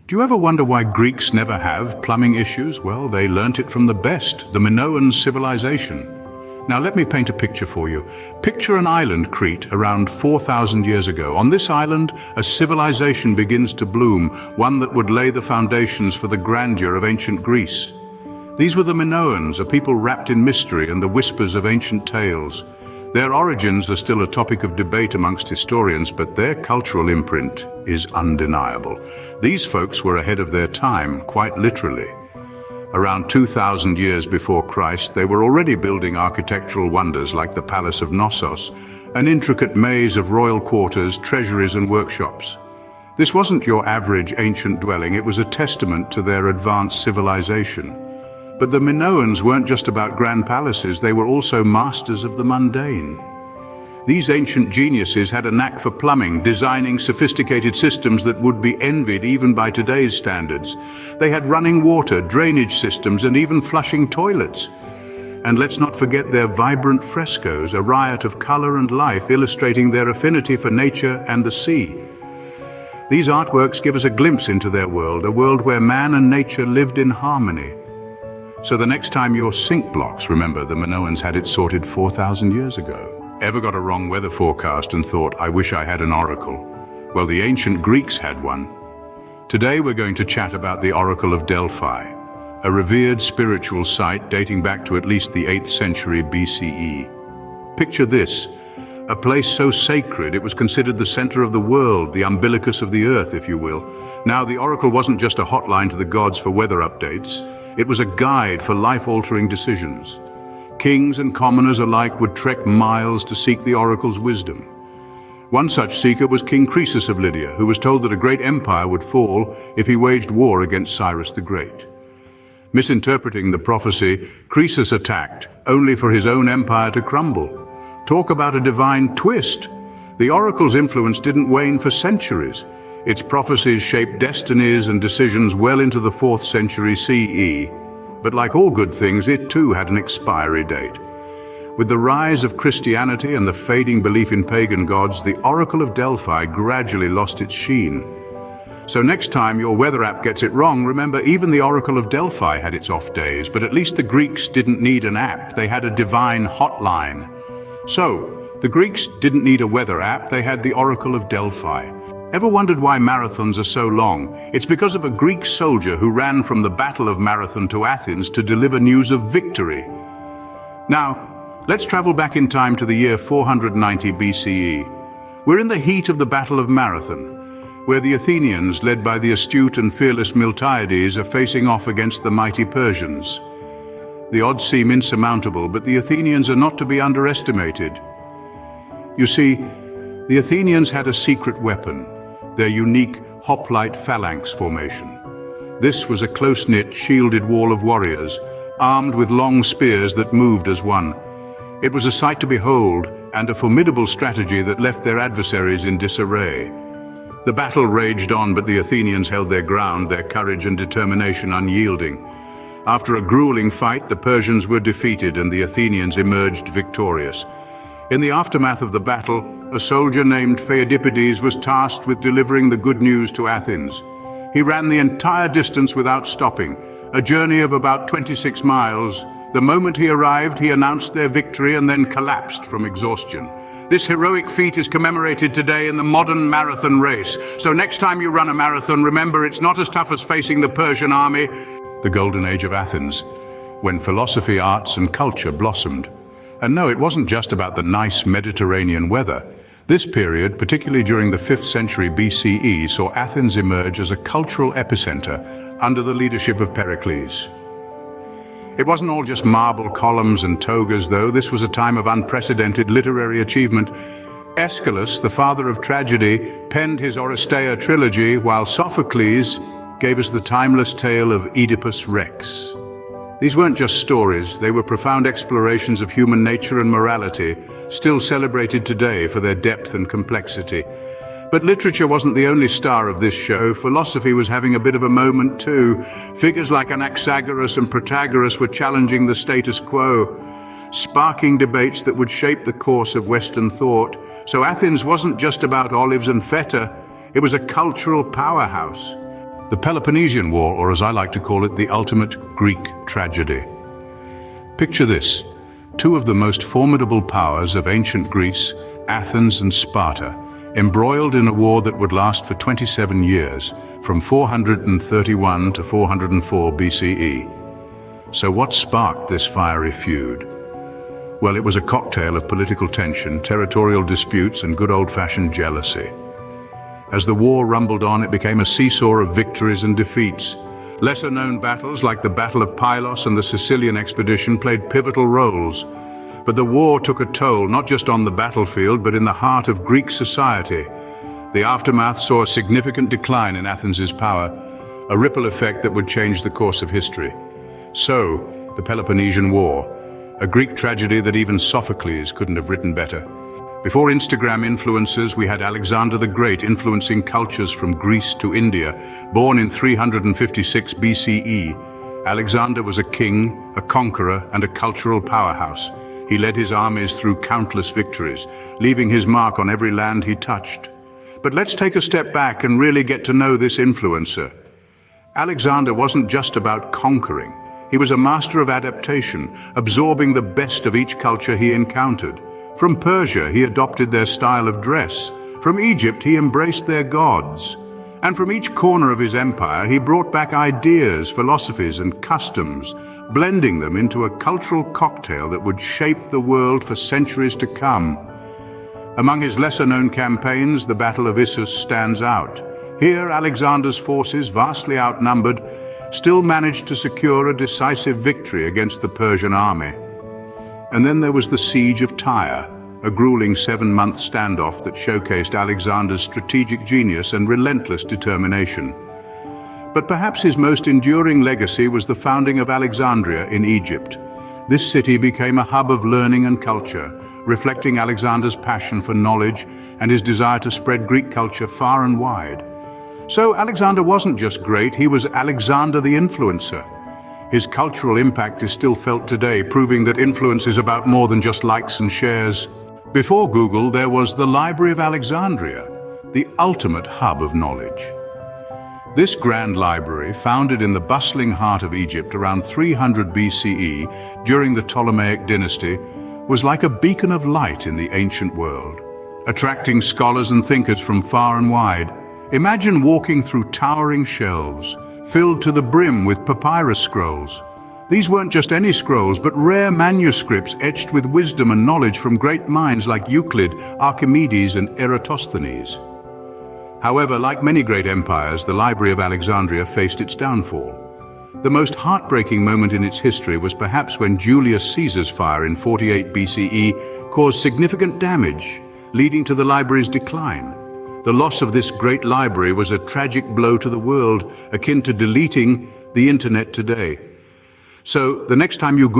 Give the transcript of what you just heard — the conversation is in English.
Do you ever wonder why Greeks never have plumbing issues? Well, they learnt it from the best, the Minoan civilization. Now let me paint a picture for you. Picture an island, Crete, around 4,000 years ago. On this island, a civilization begins to bloom, one that would lay the foundations for the grandeur of ancient Greece. These were the Minoans, a people wrapped in mystery and the whispers of ancient tales. Their origins are still a topic of debate amongst historians, but their cultural imprint is undeniable. These folks were ahead of their time, quite literally. Around 2,000 years before Christ, they were already building architectural wonders like the Palace of Knossos, an intricate maze of royal quarters, treasuries and workshops. This wasn't your average ancient dwelling, it was a testament to their advanced civilization. But the Minoans weren't just about grand palaces, they were also masters of the mundane. These ancient geniuses had a knack for plumbing, designing sophisticated systems that would be envied even by today's standards. They had running water, drainage systems, and even flushing toilets. And let's not forget their vibrant frescoes, a riot of color and life illustrating their affinity for nature and the sea. These artworks give us a glimpse into their world, a world where man and nature lived in harmony. So the next time your sink blocks, remember the Minoans had it sorted 4,000 years ago. Ever got a wrong weather forecast and thought, I wish I had an oracle? Well, the ancient Greeks had one. Today we're going to chat about the Oracle of Delphi, a revered spiritual site dating back to at least the 8th century BCE. Picture this, a place so sacred it was considered the center of the world, the umbilicus of the earth, if you will. Now, the oracle wasn't just a hotline to the gods for weather updates. It was a guide for life-altering decisions. Kings and commoners alike would trek miles to seek the oracle's wisdom. One such seeker was King Croesus of Lydia, who was told that a great empire would fall if he waged war against Cyrus the Great. Misinterpreting the prophecy, Croesus attacked, only for his own empire to crumble. Talk about a divine twist! The oracle's influence didn't wane for centuries. Its prophecies shaped destinies and decisions well into the 4th century CE. But like all good things, it too had an expiry date. With the rise of Christianity and the fading belief in pagan gods, the Oracle of Delphi gradually lost its sheen. So next time your weather app gets it wrong, remember even the Oracle of Delphi had its off days, but at least the Greeks didn't need an app, they had a divine hotline. So, the Greeks didn't need a weather app, they had the Oracle of Delphi. Ever wondered why marathons are so long? It's because of a Greek soldier who ran from the Battle of Marathon to Athens to deliver news of victory. Now, let's travel back in time to the year 490 BCE. We're in the heat of the Battle of Marathon, where the Athenians, led by the astute and fearless Miltiades, are facing off against the mighty Persians. The odds seem insurmountable, but the Athenians are not to be underestimated. You see, the Athenians had a secret weapon, their unique hoplite phalanx formation. This was a close-knit, shielded wall of warriors, armed with long spears that moved as one. It was a sight to behold, and a formidable strategy that left their adversaries in disarray. The battle raged on, but the Athenians held their ground, their courage and determination unyielding. After a grueling fight, the Persians were defeated and the Athenians emerged victorious. In the aftermath of the battle, a soldier named Pheidippides was tasked with delivering the good news to Athens. He ran the entire distance without stopping, a journey of about 26 miles. The moment he arrived, he announced their victory and then collapsed from exhaustion. This heroic feat is commemorated today in the modern marathon race. So next time you run a marathon, remember it's not as tough as facing the Persian army. The Golden Age of Athens, when philosophy, arts and culture blossomed. And no, it wasn't just about the nice Mediterranean weather. This period, particularly during the 5th century BCE, saw Athens emerge as a cultural epicenter under the leadership of Pericles. It wasn't all just marble columns and togas, though. This was a time of unprecedented literary achievement. Aeschylus, the father of tragedy, penned his Oresteia trilogy, while Sophocles gave us the timeless tale of Oedipus Rex. These weren't just stories, they were profound explorations of human nature and morality, still celebrated today for their depth and complexity. But literature wasn't the only star of this show. Philosophy was having a bit of a moment too. Figures like Anaxagoras and Protagoras were challenging the status quo, sparking debates that would shape the course of Western thought. So Athens wasn't just about olives and feta, it was a cultural powerhouse. The Peloponnesian War, or as I like to call it, the ultimate Greek tragedy. Picture this: two of the most formidable powers of ancient Greece, Athens and Sparta, embroiled in a war that would last for 27 years, from 431 to 404 BCE. So what sparked this fiery feud? Well, it was a cocktail of political tension, territorial disputes, and good old-fashioned jealousy. As the war rumbled on, it became a seesaw of victories and defeats. Lesser-known battles like the Battle of Pylos and the Sicilian expedition played pivotal roles. But the war took a toll, not just on the battlefield, but in the heart of Greek society. The aftermath saw a significant decline in Athens' power, a ripple effect that would change the course of history. So, the Peloponnesian War, a Greek tragedy that even Sophocles couldn't have written better. Before Instagram influencers, we had Alexander the Great influencing cultures from Greece to India. Born in 356 BCE, Alexander was a king, a conqueror, and a cultural powerhouse. He led his armies through countless victories, leaving his mark on every land he touched. But let's take a step back and really get to know this influencer. Alexander wasn't just about conquering. He was a master of adaptation, absorbing the best of each culture he encountered. From Persia, he adopted their style of dress. From Egypt, he embraced their gods. And from each corner of his empire, he brought back ideas, philosophies, and customs, blending them into a cultural cocktail that would shape the world for centuries to come. Among his lesser-known campaigns, the Battle of Issus stands out. Here, Alexander's forces, vastly outnumbered, still managed to secure a decisive victory against the Persian army. And then there was the Siege of Tyre, a grueling 7-month standoff that showcased Alexander's strategic genius and relentless determination. But perhaps his most enduring legacy was the founding of Alexandria in Egypt. This city became a hub of learning and culture, reflecting Alexander's passion for knowledge and his desire to spread Greek culture far and wide. So Alexander wasn't just great, he was Alexander the Influencer. His cultural impact is still felt today, proving that influence is about more than just likes and shares. Before Google, there was the Library of Alexandria, the ultimate hub of knowledge. This grand library, founded in the bustling heart of Egypt around 300 BCE during the Ptolemaic dynasty, was like a beacon of light in the ancient world, attracting scholars and thinkers from far and wide. Imagine walking through towering shelves, filled to the brim with papyrus scrolls. These weren't just any scrolls, but rare manuscripts etched with wisdom and knowledge from great minds like Euclid, Archimedes, and Eratosthenes. However, like many great empires, the Library of Alexandria faced its downfall. The most heartbreaking moment in its history was perhaps when Julius Caesar's fire in 48 BCE caused significant damage, leading to the library's decline. The loss of this great library was a tragic blow to the world, akin to deleting the internet today. So the next time you Google